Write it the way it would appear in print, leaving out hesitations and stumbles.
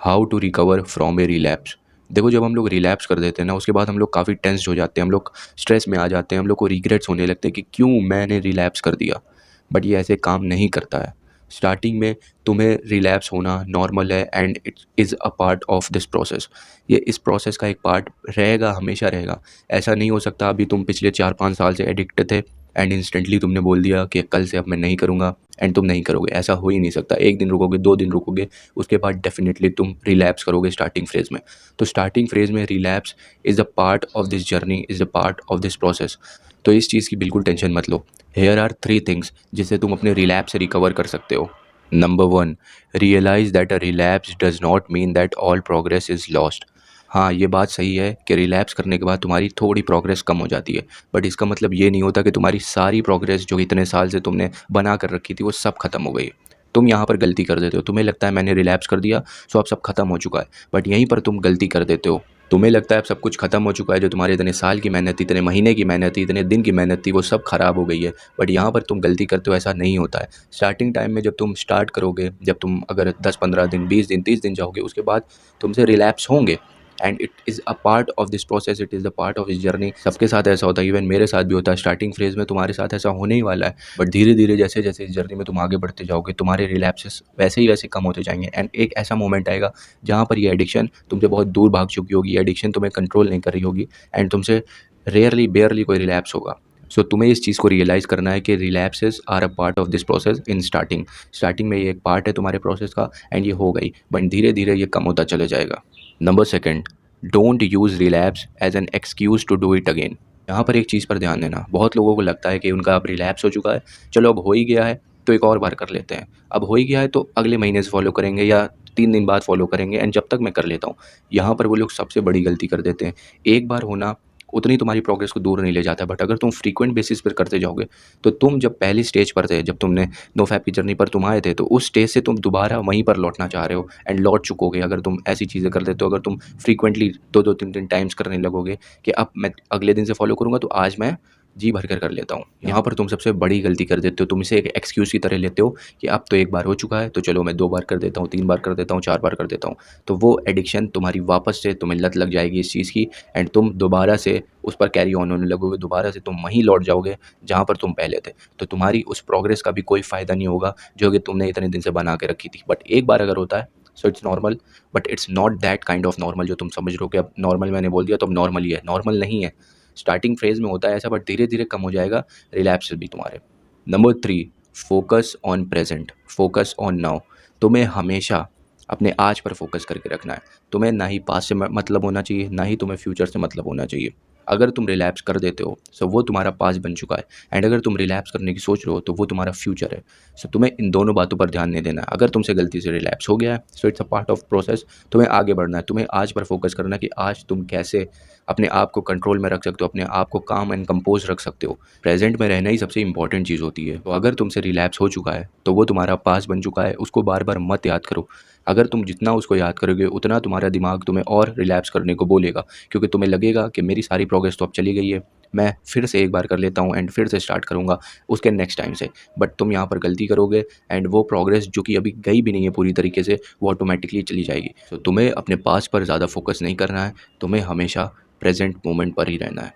How to recover from a relapse. देखो, जब हम लोग रिलैप्स कर देते हैं ना, उसके बाद हम लोग काफ़ी टेंस हो जाते हैं, हम लोग स्ट्रेस में आ जाते हैं, हम लोग को रिग्रेट्स होने लगते हैं कि क्यों मैंने रिलैप्स कर दिया। बट ये ऐसे काम नहीं करता है। स्टार्टिंग में तुम्हें रिलैप्स होना नॉर्मल है and it is a part of this process. ये इस प्रोसेस का एक पार्ट रहेगा, हमेशा रहेगा। ऐसा नहीं हो सकता अभी तुम पिछले 4-5 साल से एडिक्ट थे एंड इंस्टेंटली तुमने बोल दिया कि कल से अब मैं नहीं करूँगा एंड तुम नहीं करोगे। ऐसा हो ही नहीं सकता। एक दिन रुकोगे, 2 दिन रुकोगे, उसके बाद डेफिनेटली तुम रिलैप्स करोगे स्टार्टिंग फेज में। तो स्टार्टिंग फेज में relapse is a part of this journey, is a part of this process. तो इस चीज़ की बिल्कुल टेंशन मत लो। हेयर आर 3 थिंग्स जिससे तुम अपने रिलैप्स से रिकवर कर सकते हो। Number 1, realise that a relapse does not mean that all progress is lost. हाँ, ये बात सही है कि रिलैप्स करने के बाद तुम्हारी थोड़ी प्रोग्रेस कम हो जाती है, बट इसका मतलब ये नहीं होता कि तुम्हारी सारी प्रोग्रेस जो इतने साल से तुमने बना कर रखी थी वो सब खत्म हो गई। तुम यहाँ पर गलती कर देते हो। तुम्हें लगता है मैंने रिलैप्स कर दिया सो अब सब खत्म हो चुका है, बट यहीं पर तुम गलती कर देते हो। तुम्हें लगता है अब सब कुछ खत्म हो चुका है, जो तुम्हारे इतने साल की मेहनत थी, इतने महीने की मेहनत थी, इतने दिन की मेहनत थी, वो सब खराब हो गई है। बट यहाँ पर तुम गलती करते हो, ऐसा नहीं होता है। स्टार्टिंग टाइम में जब तुम स्टार्ट करोगे, जब तुम अगर 10-15 दिन, 20 दिन, 30 दिन जाओगे, उसके बाद तुमसे रिलैप्स होंगे and it is a part of this process, it is a part of this journey. सबके साथ ऐसा होता है, इवन मेरे साथ भी होता है। स्टार्टिंग फेज में तुम्हारे साथ ऐसा होने ही वाला है, बट धीरे धीरे जैसे जैसे इस जर्नी में तुम आगे बढ़ते जाओगे, तुम्हारे रिलैप्सेस वैसे ही वैसे कम होते जाएंगे एंड एक ऐसा मोमेंट आएगा जहाँ पर ये एडिक्शन तुमसे बहुत दूर भाग चुकी होगी, एडिक्शन तुम्हें कंट्रोल नहीं कर रही होगी एंड तुमसे रेयरली बेयरली कोई रिलैप्स होगा। सो तुम्हें इस चीज़ को रियलाइज़ करना है कि relapses are a part of this process in starting. Starting में ये एक पार्ट है तुम्हारे प्रोसेस का एंड ये हो गई, बट धीरे धीरे ये कम होता चले जाएगा। Number 2, don't use relapse as an excuse to do it again. यहाँ पर एक चीज़ पर ध्यान देना। बहुत लोगों को लगता है कि उनका अब रिलैप्स हो चुका है, चलो अब हो ही गया है तो एक और बार कर लेते हैं। अब हो ही गया है तो अगले महीने से फॉलो करेंगे या 3 दिन बाद फॉलो करेंगे एंड जब तक मैं कर लेता हूँ। यहाँ पर वो लोग सबसे बड़ी गलती कर देते हैं। एक बार होना उतनी तुम्हारी प्रोग्रेस को दूर नहीं ले जाता, बट अगर तुम फ्रीक्वेंट बेसिस पर करते जाओगे तो तुम जब पहली स्टेज पर थे, जब तुमने नो फैप की जर्नी पर तुम आए थे, तो उस स्टेज से तुम दोबारा वहीं पर लौटना चाह रहे हो एंड लौट चुकोगे। अगर तुम ऐसी चीज़ें कर देते हो, अगर तुम फ्रीक्वेंटली 2-2 3-3 टाइम्स करने लगोगे कि अब मैं अगले दिन से फॉलो करूँगा तो आज मैं जी भर कर लेता हूँ, यहाँ पर तुम सबसे बड़ी गलती कर देते हो। तुम इसे एक एक्सक्यूज़ की तरह लेते हो कि अब तो एक बार हो चुका है तो चलो मैं 2 बार कर देता हूँ, 3 बार कर देता हूँ, 4 बार कर देता हूँ। तो वो एडिक्शन तुम्हारी वापस से तुम्हें लत लग जाएगी इस चीज़ की एंड तुम दोबारा से उस पर कैरी ऑन होने लगोगे। दोबारा से तुम वहीं लौट जाओगे जहाँ पर तुम पहले थे। तो तुम्हारी उस प्रोग्रेस का भी कोई फ़ायदा नहीं होगा जो कि तुमने इतने दिन से बना के रखी थी। बट एक बार अगर होता है so it's normal, but it's not that kind of normal जो तुम समझ रहे हो कि अब नॉर्मल मैंने बोल दिया तो अब नॉर्मल ही है। नॉर्मल नहीं है। स्टार्टिंग फेज में होता है ऐसा, बट धीरे धीरे कम हो जाएगा रिलैप्स भी तुम्हारे। Number 3, focus on present, focus on now. तुम्हें हमेशा अपने आज पर फोकस करके रखना है। तुम्हें ना ही पास्ट से मतलब होना चाहिए, ना ही तुम्हें फ्यूचर से मतलब होना चाहिए। अगर तुम रिलैप्स कर देते हो सो वो तुम्हारा पास्ट बन चुका है एंड अगर तुम रिलैप्स करने की सोच रहे हो तो वो तुम्हारा फ्यूचर है। सो तुम्हें इन दोनों बातों पर ध्यान नहीं देना है। अगर तुमसे गलती से रिलैप्स हो गया है so it's a part of process. तुम्हें आगे बढ़ना है, तुम्हें आज पर फोकस करना है कि आज तुम कैसे अपने आप को कंट्रोल में रख सकते हो, अपने आप को काम एंड कंपोज रख सकते हो। प्रेजेंट में रहना ही सबसे इंपॉर्टेंट चीज़ होती है। तो अगर तुमसे रिलैप्स हो चुका है तो वो तुम्हारा पास्ट बन चुका है, उसको बार बार मत याद करो। अगर तुम जितना उसको याद करोगे उतना तुम्हारा दिमाग तुम्हें और रिलैप्स करने को बोलेगा, क्योंकि तुम्हें लगेगा कि मेरी सारी प्रोग्रेस तो अब चली गई है, मैं फिर से एक बार कर लेता हूँ एंड फिर से स्टार्ट करूँगा उसके नेक्स्ट टाइम से। बट तुम यहाँ पर गलती करोगे एंड वो प्रोग्रेस जो कि अभी गई भी नहीं है पूरी तरीके से, वो ऑटोमेटिकली चली जाएगी। तो तुम्हें अपने पास्ट पर ज़्यादा फोकस नहीं करना है, तुम्हें हमेशा प्रेजेंट मोमेंट पर ही रहना है।